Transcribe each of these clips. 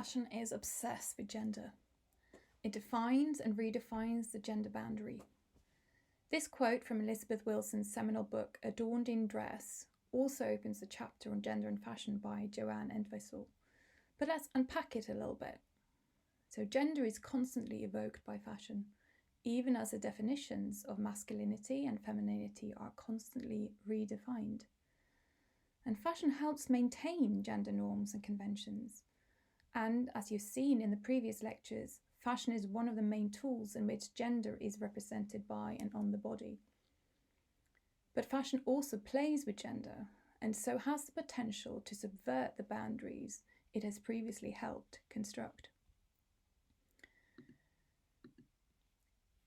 Fashion is obsessed with gender. It defines and redefines the gender boundary. This quote from Elizabeth Wilson's seminal book, Adorned in Dress, also opens the chapter on gender and fashion by Joanne Entwistle. But let's unpack it a little bit. So, gender is constantly evoked by fashion, even as the definitions of masculinity and femininity are constantly redefined. And fashion helps maintain gender norms and conventions. And as you've seen in the previous lectures, fashion is one of the main tools in which gender is represented by and on the body. But fashion also plays with gender, and so has the potential to subvert the boundaries it has previously helped construct.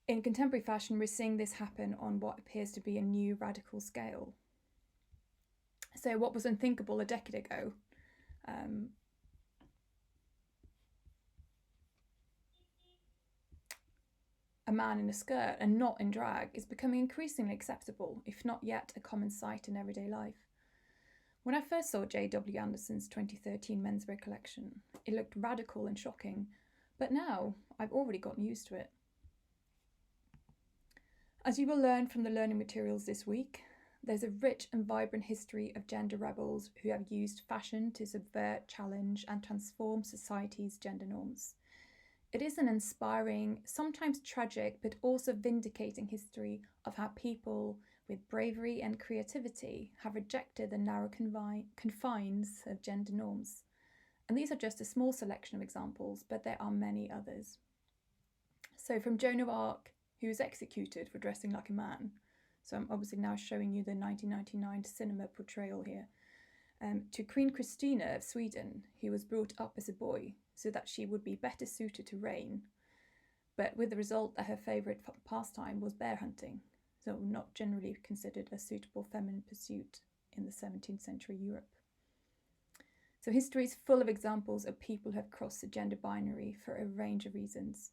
In contemporary fashion, we're seeing this happen on what appears to be a new radical scale. So what was unthinkable a decade ago, a man in a skirt and not in drag is becoming increasingly acceptable, if not yet a common sight in everyday life. When I first saw J.W. Anderson's 2013 menswear collection, it looked radical and shocking, but now I've already gotten used to it. As you will learn from the learning materials this week, there's a rich and vibrant history of gender rebels who have used fashion to subvert, challenge, and transform society's gender norms. It is an inspiring, sometimes tragic, but also vindicating history of how people with bravery and creativity have rejected the narrow confines of gender norms. And these are just a small selection of examples, but there are many others. So from Joan of Arc, who was executed for dressing like a man. So I'm obviously now showing you the 1999 cinema portrayal here. To Queen Christina of Sweden, who was brought up as a boy so that she would be better suited to reign, but with the result that her favourite pastime was bear hunting, so not generally considered a suitable feminine pursuit in the 17th century Europe. So history is full of examples of people who have crossed the gender binary for a range of reasons,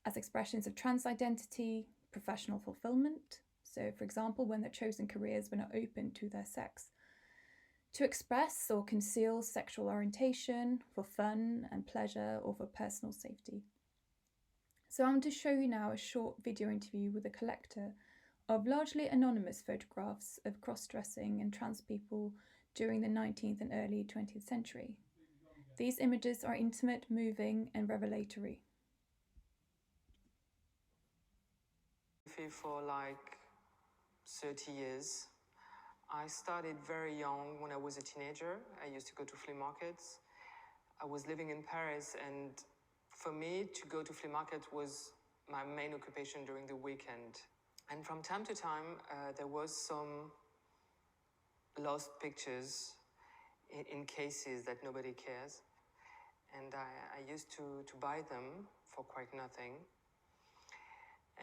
as expressions of trans identity, professional fulfillment, so for example when their chosen careers were not open to their sex, to express or conceal sexual orientation for fun and pleasure or for personal safety. So I want to show you now a short video interview with a collector of largely anonymous photographs of cross-dressing and trans people during the 19th and early 20th century. These images are intimate, moving, and revelatory. For like 30 years. I started very young when I was a teenager. I used to go to flea markets. I was living in Paris, and for me to go to flea market was my main occupation during the weekend. And from time to time, there was some lost pictures in cases that nobody cares. And I used to buy them for quite nothing.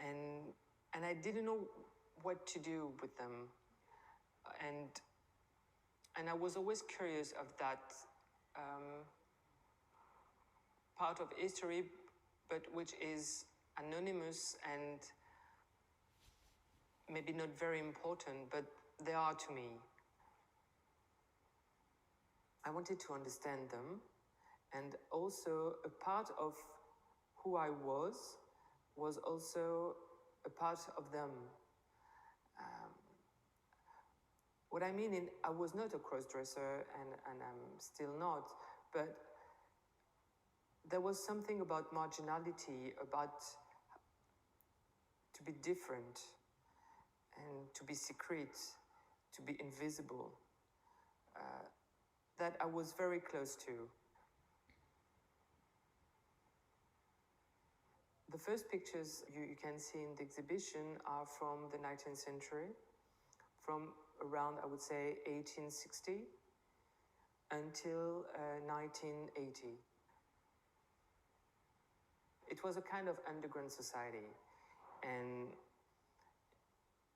And I didn't know what to do with them. And I was always curious of that part of history, but which is anonymous and maybe not very important, but they are to me. I wanted to understand them, and also a part of who I was also a part of them. What I mean, I was not a cross-dresser, and I'm still not, but there was something about marginality, about to be different, and to be secret, to be invisible, that I was very close to. The first pictures you can see in the exhibition are from the 19th century, from around, I would say, 1860 until 1980. It was a kind of underground society,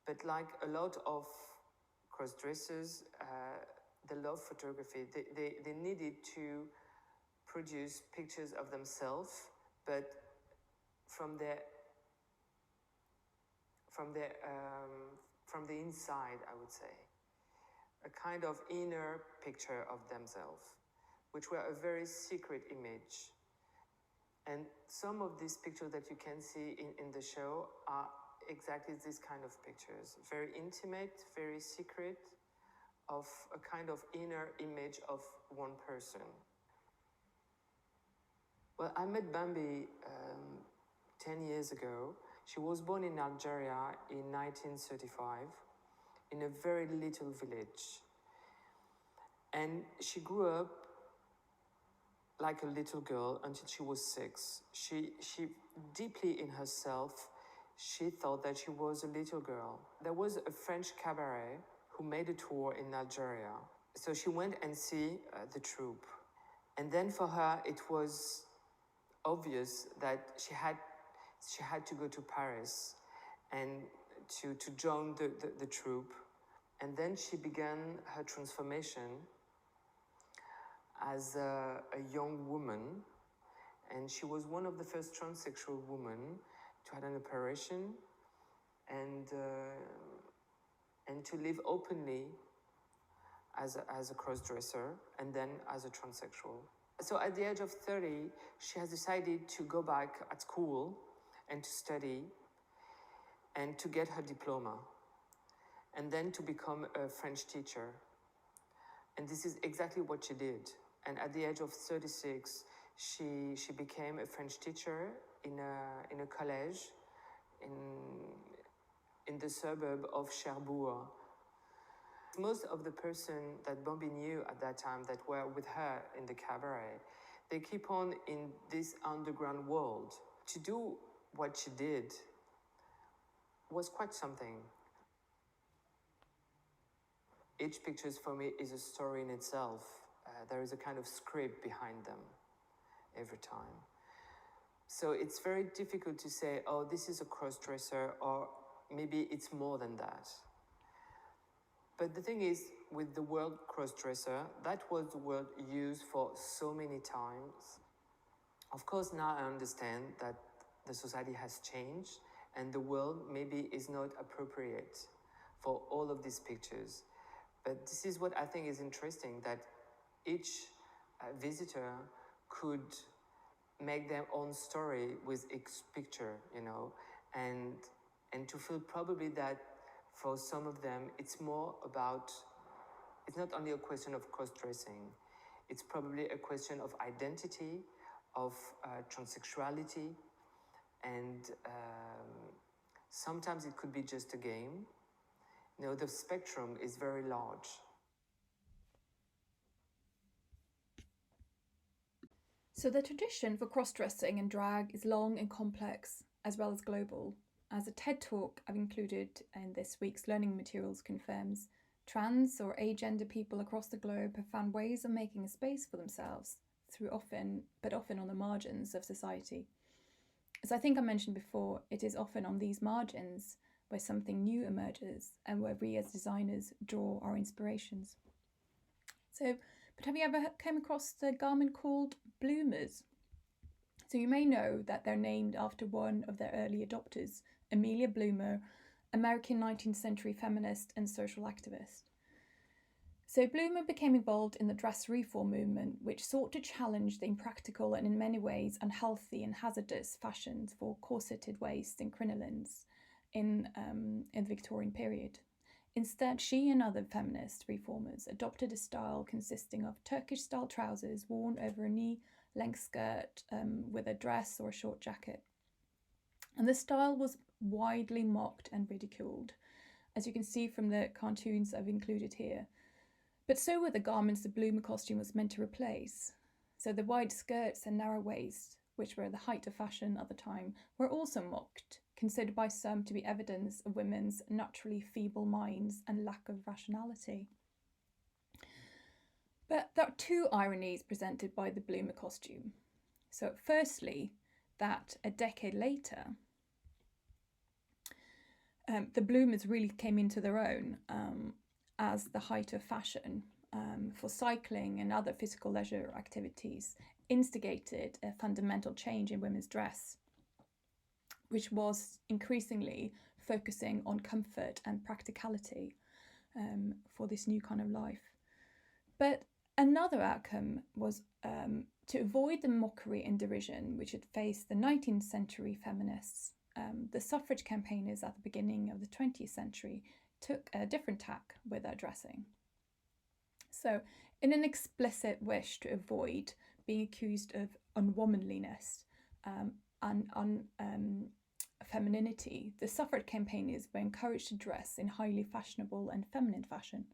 but like a lot of cross-dressers, they love photography. They needed to produce pictures of themselves, but from the inside, I would say, a kind of inner picture of themselves. which were a very secret image. And some of these pictures that you can see in the show are exactly this kind of pictures. Very intimate, very secret, of a kind of inner image of one person. Well, I met Bambi 10 years ago. She was born in Algeria in 1935 in a very little village. And she grew up like a little girl until she was 6. She deeply in herself, she thought that she was a little girl. There was a French cabaret who made a tour in Algeria. So she went and see the troupe. And then for her, it was obvious that she had to go to Paris and to join the troupe. And then she began her transformation as a young woman, and she was one of the first transsexual women to have an operation and to live openly as a cross-dresser and then as a transsexual. So at the age of 30, she has decided to go back at school and to study and to get her diploma and then to become a French teacher. And this is exactly what she did. And at the age of 36, she became a French teacher in a college in the suburb of Cherbourg. Most of the person that Bambi knew at that time that were with her in the cabaret, they keep on in this underground world. To do what she did was quite something. Each picture for me is a story in itself. There is a kind of script behind them every time. So it's very difficult to say, oh, this is a cross-dresser, or maybe it's more than that. But the thing is, with the word cross-dresser, that was the word used for so many times. Of course, now I understand that the society has changed and the world maybe is not appropriate for all of these pictures. But this is what I think is interesting, that each visitor could make their own story with each picture, you know, and to feel probably that for some of them, it's more about, it's not only a question of cross-dressing, it's probably a question of identity, of transsexuality, and sometimes it could be just a game. You know, the spectrum is very large. So the tradition for cross-dressing and drag is long and complex, as well as global. As a TED Talk I've included in this week's learning materials confirms, trans or agender people across the globe have found ways of making a space for themselves, often on the margins of society. As I think I mentioned before, it is often on these margins where something new emerges and where we as designers draw our inspirations. But have you ever come across the garment called bloomers? So you may know that they're named after one of their early adopters, Amelia Bloomer, American 19th century feminist and social activist. So Bloomer became involved in the dress reform movement, which sought to challenge the impractical and in many ways unhealthy and hazardous fashions for corseted waists and crinolines in the Victorian period. Instead, she and other feminist reformers adopted a style consisting of Turkish-style trousers worn over a knee-length skirt with a dress or a short jacket. And the style was widely mocked and ridiculed, as you can see from the cartoons I've included here. But so were the garments the Bloomer costume was meant to replace. So the wide skirts and narrow waist, which were the height of fashion at the time, were also mocked, considered by some to be evidence of women's naturally feeble minds and lack of rationality. But there are two ironies presented by the Bloomer costume. So firstly, that a decade later, the Bloomers really came into their own as the height of fashion for cycling and other physical leisure activities, instigated a fundamental change in women's dress, which was increasingly focusing on comfort and practicality for this new kind of life. But Another outcome was to avoid the mockery and derision which had faced the 19th century feminists. The suffrage campaigners at the beginning of the 20th century took a different tack with their dressing. So, in an explicit wish to avoid being accused of unwomanliness and femininity, the suffrage campaigners were encouraged to dress in highly fashionable and feminine fashion.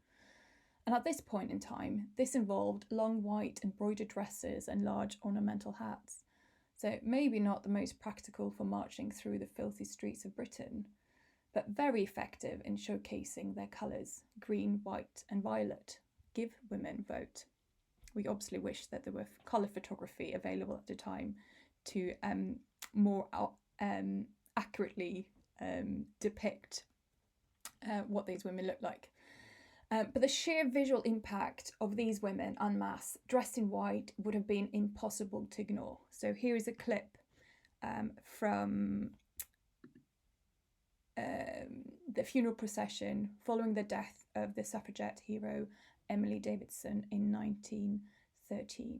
And at this point in time, this involved long white embroidered dresses and large ornamental hats. So maybe not the most practical for marching through the filthy streets of Britain, but very effective in showcasing their colours, green, white and violet. Give women vote. We obviously wish that there were colour photography available at the time to more accurately depict what these women look like. But the sheer visual impact of these women en masse, dressed in white, would have been impossible to ignore. So here is a clip from the funeral procession following the death of the suffragette hero Emily Davidson in 1913.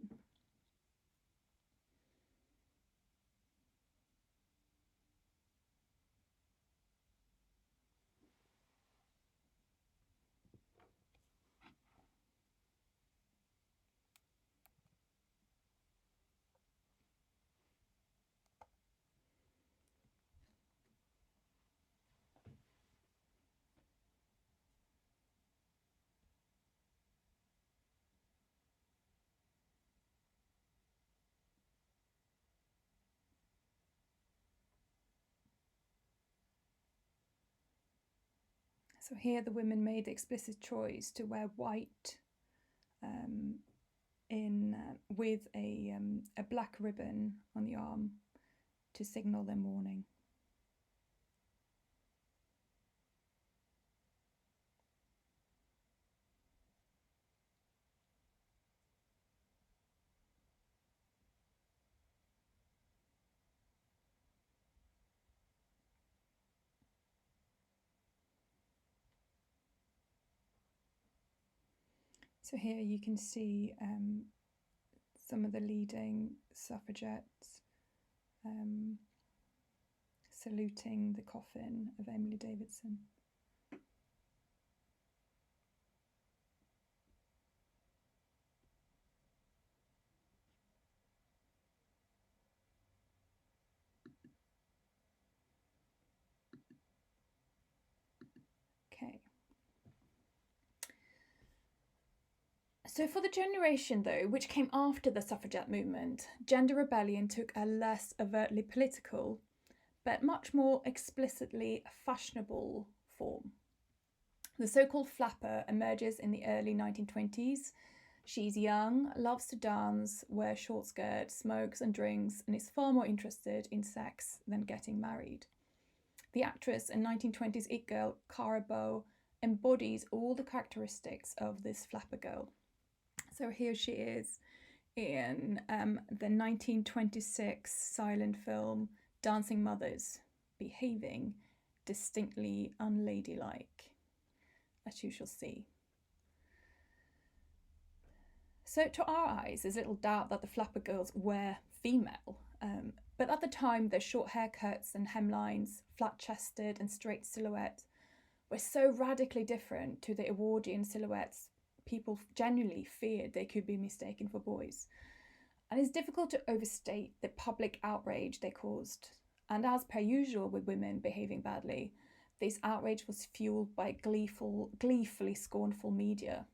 So here the women made the explicit choice to wear white with a black ribbon on the arm to signal their mourning. So here you can see some of the leading suffragettes saluting the coffin of Emily Davidson. Okay. So for the generation, though, which came after the suffragette movement, gender rebellion took a less overtly political, but much more explicitly fashionable form. The so-called flapper emerges in the early 1920s. She's young, loves to dance, wears short skirts, smokes and drinks, and is far more interested in sex than getting married. The actress and 1920s it girl Cara Bow embodies all the characteristics of this flapper girl. So here she is in the 1926 silent film Dancing Mothers, behaving distinctly unladylike, as you shall see. So to our eyes, there's little doubt that the flapper girls were female, but at the time their short haircuts and hemlines, flat-chested and straight silhouette were so radically different to the Edwardian silhouettes people genuinely feared they could be mistaken for boys. And it's difficult to overstate the public outrage they caused. And as per usual with women behaving badly, this outrage was fueled by gleefully scornful media.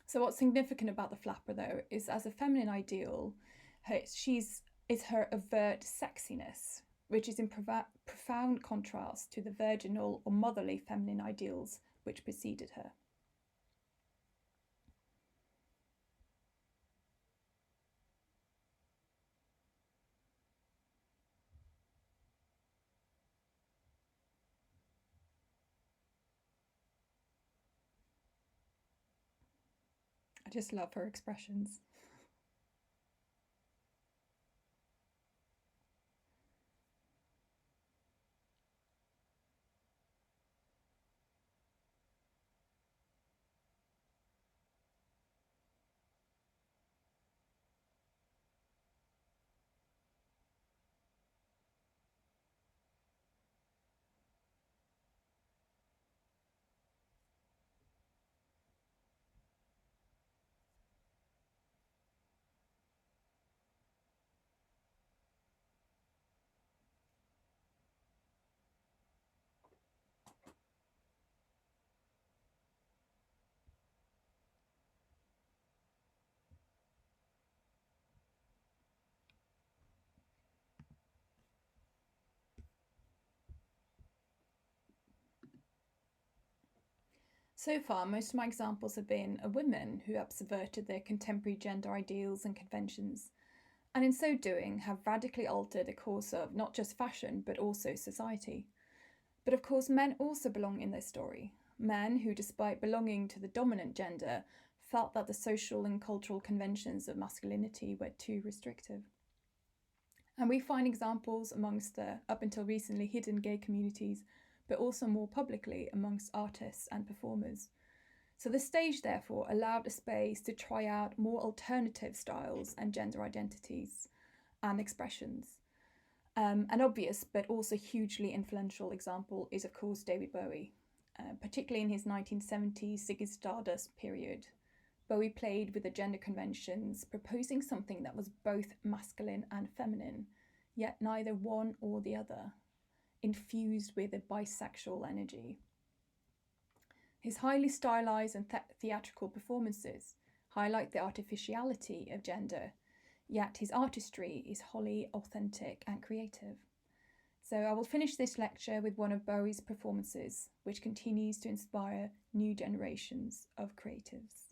So what's significant about the flapper, though, is as a feminine ideal, is her overt sexiness, which is in profound contrast to the virginal or motherly feminine ideals which preceded her. I just love her expressions. So far, most of my examples have been of women who have subverted their contemporary gender ideals and conventions, and in so doing have radically altered the course of not just fashion but also society. But of course, men also belong in this story. Men who, despite belonging to the dominant gender, felt that the social and cultural conventions of masculinity were too restrictive. And we find examples amongst the, up until recently, hidden gay communities, but also more publicly amongst artists and performers. So the stage, therefore, allowed a space to try out more alternative styles and gender identities and expressions. An obvious but also hugely influential example is, of course, David Bowie, particularly in his 1970s Ziggy Stardust period. Bowie played with the gender conventions, proposing something that was both masculine and feminine, yet neither one or the other, infused with a bisexual energy. His highly stylized and theatrical performances highlight the artificiality of gender, yet his artistry is wholly authentic and creative. So I will finish this lecture with one of Bowie's performances, which continues to inspire new generations of creatives.